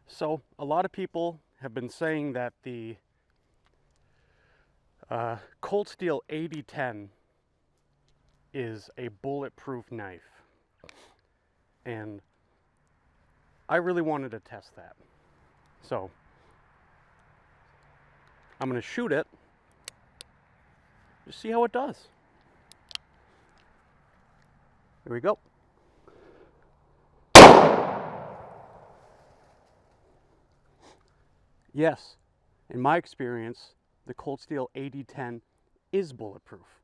So a lot of people have been saying that the Cold Steel AD-10 is a bulletproof knife, and I really wanted to test that. So I'm going to shoot it, just see how it does. Here we go. Yes, in my experience, the Cold Steel AD-10 is bulletproof.